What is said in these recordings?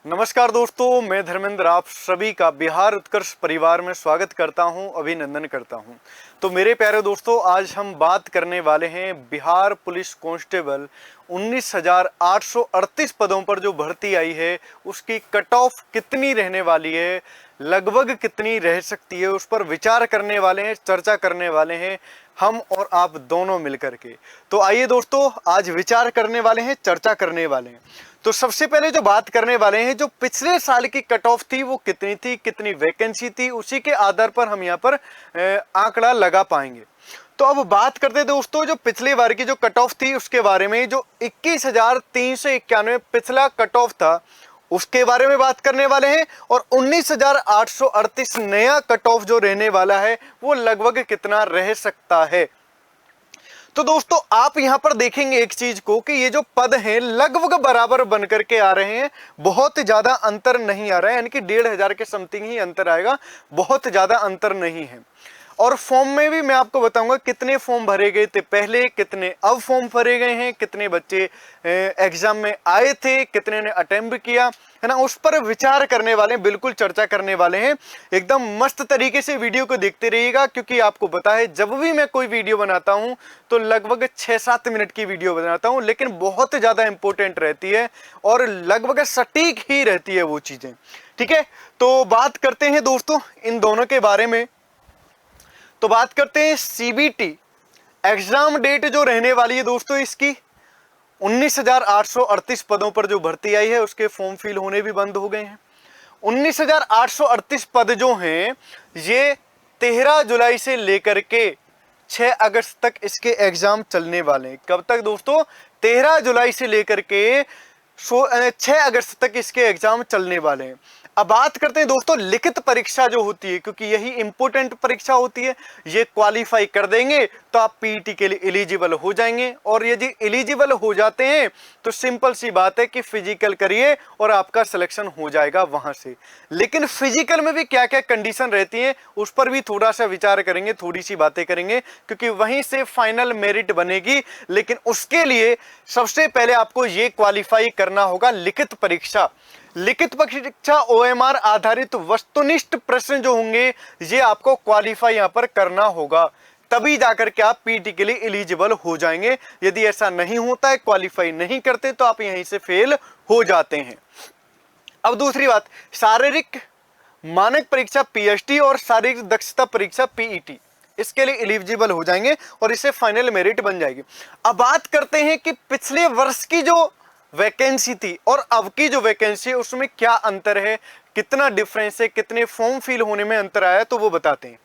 नमस्कार दोस्तों, मैं धर्मेंद्र आप सभी का बिहार उत्कर्ष परिवार में स्वागत करता हूं, अभिनंदन करता हूं। तो मेरे प्यारे दोस्तों, आज हम बात करने वाले हैं बिहार पुलिस कांस्टेबल 19,838 पदों पर जो भर्ती आई है उसकी कट ऑफ कितनी रहने वाली है, लगभग कितनी रह सकती है, उस पर विचार करने वाले हैं, चर्चा करने वाले हैं हम और आप दोनों मिलकर के। तो आइए दोस्तों, आज विचार करने वाले हैं, चर्चा करने वाले हैं। तो सबसे पहले जो बात करने वाले हैं, जो पिछले साल की कट ऑफ थी वो कितनी थी, कितनी वैकेंसी थी, उसी के आधार पर हम यहाँ पर आंकड़ा लगा पाएंगे। तो अब बात करते हैं दोस्तों, जो पिछले बार की जो कट ऑफ थी उसके बारे में। जो 21,391 पिछला कट ऑफ था उसके बारे में बात करने वाले हैं, और 19,838 नया कट ऑफ जो रहने वाला है वो लगभग कितना रह सकता है। तो दोस्तों, आप यहां पर देखेंगे एक चीज को कि ये जो पद हैं लगभग बराबर बनकर के आ रहे हैं, बहुत ज्यादा अंतर नहीं आ रहा है, यानी कि 1,500 के समथिंग ही अंतर आएगा, बहुत ज्यादा अंतर नहीं है। और फॉर्म में भी मैं आपको बताऊंगा कितने फॉर्म भरे गए थे पहले, कितने अब फॉर्म भरे गए हैं, कितने बच्चे एग्जाम में आए थे, कितने ने अटेम्प्ट किया, है ना, उस पर विचार करने वाले हैं, बिल्कुल चर्चा करने वाले हैं। एकदम मस्त तरीके से वीडियो को देखते रहिएगा, क्योंकि आपको पता है जब भी मैं कोई वीडियो बनाता हूं तो लगभग 6-7 मिनट की वीडियो बनाता हूं, लेकिन बहुत ज्यादा इंपॉर्टेंट रहती है और लगभग सटीक ही रहती है वो चीजें। ठीक है, तो बात करते हैं दोस्तों इन दोनों के बारे में। तो बात करते हैं सीबीटी एग्जाम डेट जो रहने वाली है दोस्तों, इसकी 19,838 पदों पर जो भर्ती आई है उसके फॉर्म फिल होने भी बंद हो गए हैं। 19,838 पद जो हैं ये 13 जुलाई से लेकर के 6 अगस्त तक इसके एग्जाम चलने वाले हैं। कब तक दोस्तों? 13 जुलाई से लेकर के 6 अगस्त तक इसके एग्जाम चलने वाले हैं। अब बात करते हैं दोस्तों लिखित परीक्षा जो होती है, क्योंकि यही इंपॉर्टेंट परीक्षा होती है। ये क्वालिफाई कर देंगे तो आप पीईटी के लिए एलिजिबल हो जाएंगे, और यदि एलिजिबल हो जाते हैं तो सिंपल सी बात है कि फिजिकल करिए और आपका सिलेक्शन हो जाएगा वहां से। लेकिन फिजिकल में भी क्या क्या कंडीशन रहती है उस पर भी थोड़ा सा विचार करेंगे, थोड़ी सी बातें करेंगे, क्योंकि वहीं से फाइनल मेरिट बनेगी। लेकिन उसके लिए सबसे पहले आपको ये क्वालिफाई करना होगा लिखित परीक्षा। लिखित परीक्षा ओएमआर आधारित वस्तुनिष्ठ प्रश्न जो होंगे ये आपको क्वालिफाई यहां पर करना होगा, तभी जाकर के आप पीटी के लिए एलिजिबल हो जाएंगे। यदि ऐसा नहीं होता है, क्वालिफाई नहीं करते, तो आप यहीं से फेल हो जाते हैं। अब दूसरी बात, शारीरिक मानक परीक्षा पीएचटी और शारीरिक दक्षता परीक्षा पीईटी, इसके लिए एलिजिबल हो जाएंगे और इससे फाइनल मेरिट बन जाएगी। अब बात करते हैं कि पिछले वर्ष की जो वैकेंसी थी और अब की जो वैकेंसी है उसमें क्या अंतर है, कितना डिफरेंस है, कितने फॉर्म फिल होने में अंतर आया, तो वो बताते हैं।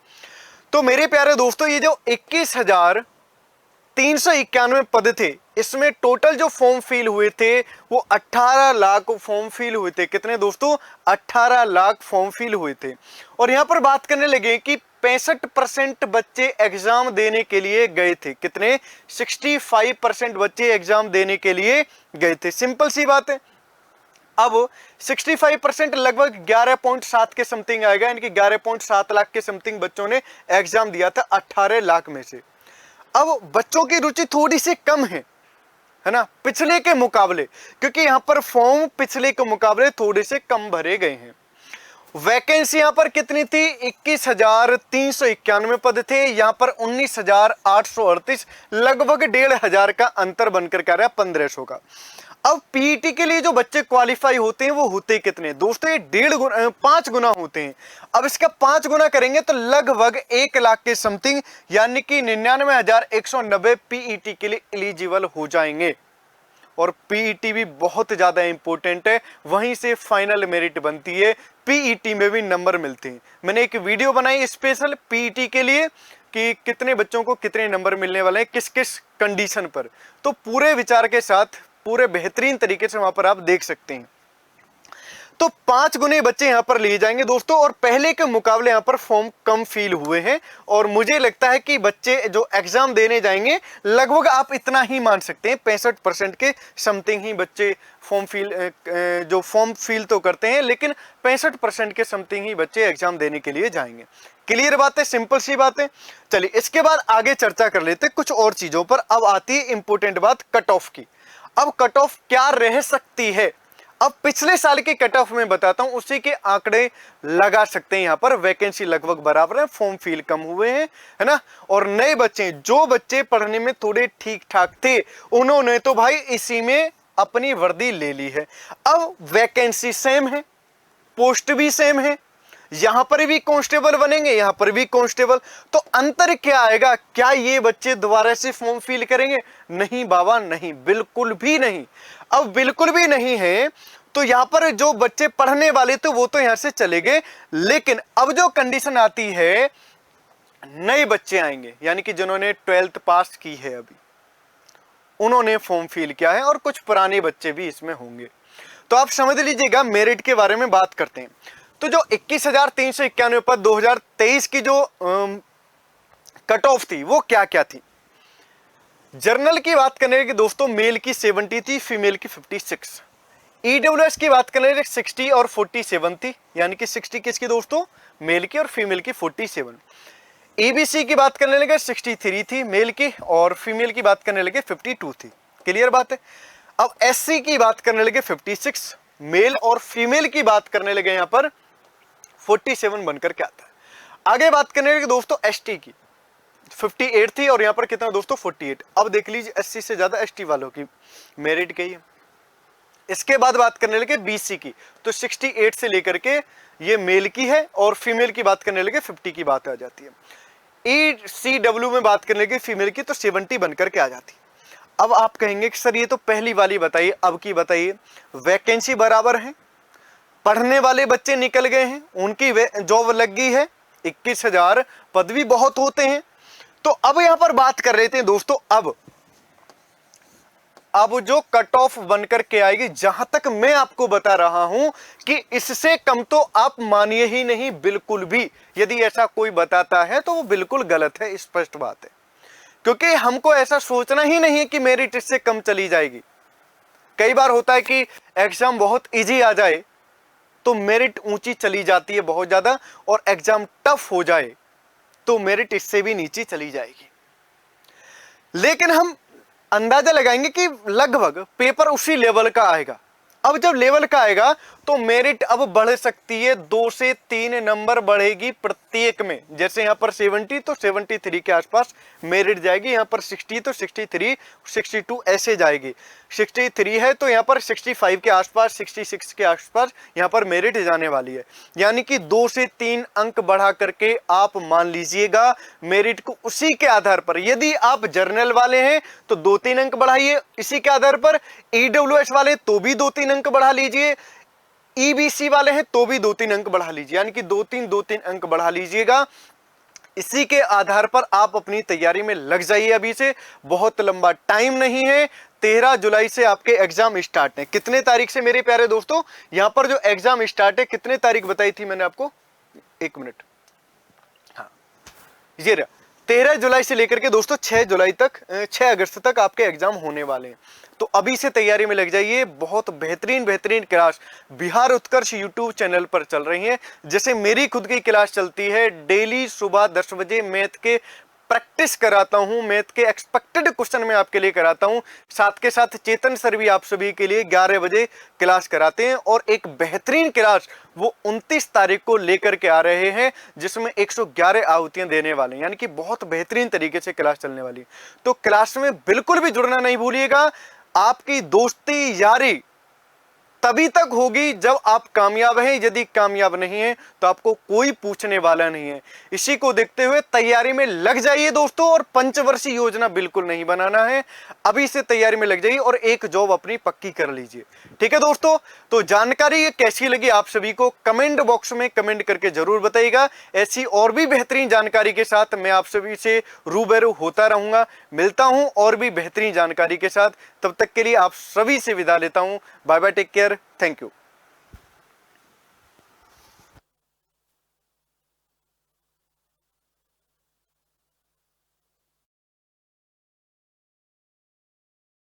तो मेरे प्यारे दोस्तों, ये जो 21,391 पद थे, इसमें टोटल जो फॉर्म फिल हुए थे वो 18 लाख फॉर्म फिल हुए थे। कितने दोस्तों? 18 लाख फॉर्म फिल हुए थे। और यहां पर बात करने लगे कि 65% बच्चे एग्जाम देने के लिए गए थे। कितने? 65% बच्चे एग्जाम देने के लिए गए थे। सिंपल सी बात है। अब 65% लगभग 11.7 के समथिंग आएगा, यानी कि 11.7 लाख के समथिंग बच्चों ने एग्जाम दिया था 18 लाख में से। अब बच्चों की रुचि थोड़ी सी कम है ना, पिछले के मुकाबले, क्योंकि यहां पर फॉर्म पिछले के मुकाबले थोड़े से कम भरे गए हैं। वैकेंसी यहां पर कितनी थी? 21,391 पद थे, यहां पर 19,838, लगभग 1,500 का अंतर बनकर के आ रहा है, 1,500 का। अब पीईटी के लिए जो बच्चे क्वालिफाई होते हैं वो होते कितने दोस्तों? ये 5 गुना होते हैं। अब इसका 5 गुना करेंगे तो लगभग 1 लाख के समथिंग, यानी कि 99,190 पीईटी के लिए एलिजिबल हो जाएंगे। और पीईटी भी बहुत ज्यादा इंपॉर्टेंट है, वहीं से फाइनल मेरिट बनती है, पीईटी में भी नंबर मिलते हैं। मैंने एक वीडियो बनाई स्पेशल पीईटी के लिए कि कितने बच्चों को कितने नंबर मिलने वाले हैं, किस किस कंडीशन पर, तो पूरे विचार के साथ पूरे बेहतरीन तरीके से वहां पर आप देख सकते हैं। तो 5 गुने बच्चे यहां पर लिए जाएंगे दोस्तों, और पहले के मुकाबले यहां पर फॉर्म कम फिल हुए हैं। और मुझे लगता है कि बच्चे जो एग्जाम देने जाएंगे लगभग आप इतना ही मान सकते हैं, 65% के समथिंग ही बच्चे फॉर्म फिल तो करते हैं, लेकिन 65% के समथिंग ही बच्चे एग्जाम देने के लिए जाएंगे। क्लियर बात है, सिंपल सी बात है। चलिए इसके बाद आगे चर्चा कर लेते हैं कुछ और चीजों पर। अब आती है इंपॉर्टेंट बात, कट ऑफ की। अब कट ऑफ क्या रह सकती है? अब पिछले साल के कट ऑफ में बताता हूं, उसी के आंकड़े लगा सकते हैं। यहां पर वैकेंसी लगभग बराबर है, फॉर्म फिल कम हुए हैं, है ना। और नए बच्चे, जो बच्चे पढ़ने में थोड़े ठीक ठाक थे, उन्होंने तो भाई इसी में अपनी वर्दी ले ली है। अब वैकेंसी सेम है, पोस्ट भी सेम है, यहां पर भी कांस्टेबल बनेंगे, यहां पर भी कांस्टेबल। तो अंतर क्या आएगा? क्या ये बच्चे दोबारा से फॉर्म फिल करेंगे? नहीं बाबा, नहीं, बिल्कुल भी नहीं। अब बिल्कुल भी नहीं है तो यहां पर जो बच्चे पढ़ने वाले थे वो तो यहां से चले गए, लेकिन अब जो कंडीशन आती है, नए बच्चे आएंगे, यानी कि जिन्होंने 12th पास की है अभी, उन्होंने फॉर्म फिल किया है, और कुछ पुराने बच्चे भी इसमें होंगे। तो आप समझ लीजिएगा, मेरिट के बारे में बात करते हैं। तो जो 21,391 पद 2023 की जो कट ऑफ थी वो क्या क्या थी? जर्नल की बात करने की दोस्तों, मेल की 70 थी, फीमेल की 56। ईडब्ल्यूएस की बात करने की 60 और 47 थी, यानी कि 60 किसकी दोस्तों? मेल की, और फीमेल की 47। एबीसी की बात करने लगे 63 थी मेल की, और फीमेल की बात करने लगे 52 थी। क्लियर बात है। अब एससी की बात करने लगे 56 मेल, और फीमेल की बात करने लगे यहां पर 47 बनकर के आता है। आगे बात करने लगे दोस्तों एसटी की, 58 थी, और यहां पर कितना दोस्तों? 48। अब देख लीजिए, एससी से ज्यादा एसटी वालों की मेरिट गई है। इसके बाद बात करने लगे बीसी की, तो 68 से लेकर के ये मेल की है, और फीमेल की बात करने लगे 50 की बात आ जाती है। ईसीडब्ल्यू में बात करने लगे फीमेल की, तो 70 बनकर के आ जाती है। अब आप कहेंगे कि सर ये तो पहली वाली बताइए, अब की बताइए। वैकेंसी बराबर है, पढ़ने वाले बच्चे निकल गए हैं, उनकी जॉब लग गई है, 21,000 पद भी बहुत होते हैं। तो अब यहां पर बात कर रहे थे दोस्तों, अब जो कट ऑफ बनकर के आएगी, जहां तक मैं आपको बता रहा हूं कि इससे कम तो आप मानिए ही नहीं, बिल्कुल भी। यदि ऐसा कोई बताता है तो वो बिल्कुल गलत है, स्पष्ट बात है। क्योंकि हमको ऐसा सोचना ही नहीं है कि मेरिट इससे कम चली जाएगी। कई बार होता है कि एग्जाम बहुत इजी आ जाए तो मेरिट ऊंची चली जाती है बहुत ज्यादा, और एग्जाम टफ हो जाए तो मेरिट इससे भी नीचे चली जाएगी। लेकिन हम अंदाजा लगाएंगे कि लगभग पेपर उसी लेवल का आएगा। अब जब लेवल का आएगा तो मेरिट अब बढ़ सकती है, 2 से 3 नंबर बढ़ेगी प्रत्येक में। जैसे यहां पर 70 तो 73 के आसपास मेरिट जाएगी, यहां पर 60 तो 63, 62 ऐसे जाएगी। 63 है तो यहां पर 65 के आसपास, 66 के आसपास यहां पर मेरिट जाने वाली है। यानी कि 2 से 3 अंक बढ़ा करके आप मान लीजिएगा मेरिट को उसी के आधार पर। यदि आप जर्नल वाले हैं तो 2-3 अंक बढ़ाइए इसी के आधार पर, ईडब्ल्यूएस वाले तो भी 2-3 अंक बढ़ा लीजिए, ईबीसी वाले हैं तो भी 2-3 अंक बढ़ा लीजिए, यानी कि 2-3 अंक बढ़ा लीजिएगा। इसी के आधार पर आप अपनी तैयारी में लग जाइए। अभी से बहुत लंबा टाइम नहीं है, 13 जुलाई से आपके एग्जाम स्टार्ट है। कितने तारीख से मेरे प्यारे दोस्तों? यहां पर जो एग्जाम स्टार्ट है, कितने तारीख बताई थी मैंने आपको? 1 मिनट, हाँ ये रहा, 13 जुलाई से लेकर के दोस्तों 6 अगस्त तक आपके एग्जाम होने वाले हैं। तो अभी से तैयारी में लग जाइए। बहुत बेहतरीन क्लास बिहार उत्कर्ष यूट्यूब चैनल पर चल रही है। जैसे मेरी खुद की क्लास चलती है, डेली सुबह 10 बजे मैथ के प्रैक्टिस कराता हूं, मैथ के एक्सपेक्टेड क्वेश्चन में आपके लिए कराता हूं। साथ के साथ चेतन सर भी आप सभी के लिए 11 बजे क्लास कराते हैं, और एक बेहतरीन क्लास वो 29 तारीख को लेकर के आ रहे हैं, जिसमें 111 आहुतियां देने वाले हैं, यानी कि बहुत बेहतरीन तरीके से क्लास चलने वाली है। तो क्लास में बिल्कुल भी जुड़ना नहीं भूलिएगा। आपकी दोस्ती यारी तभी तक होगी जब आप कामयाब हैं। यदि कामयाब नहीं है तो आपको कोई पूछने वाला नहीं है। इसी को देखते हुए तैयारी में लग जाइए दोस्तों, और पंचवर्षीय योजना बिल्कुल नहीं बनाना है, अभी से तैयारी में लग जाइए और एक जॉब अपनी पक्की कर लीजिए। ठीक है दोस्तों, तो जानकारी कैसी लगी आप सभी को कमेंट बॉक्स में कमेंट करके जरूर बताइएगा। ऐसी और भी बेहतरीन जानकारी के साथ मैं आप सभी से रूबरू होता रहूंगा, मिलता हूं और भी बेहतरीन जानकारी के साथ। तब तक के लिए आप सभी से विदा लेता हूं। Bye bye, take care, thank you.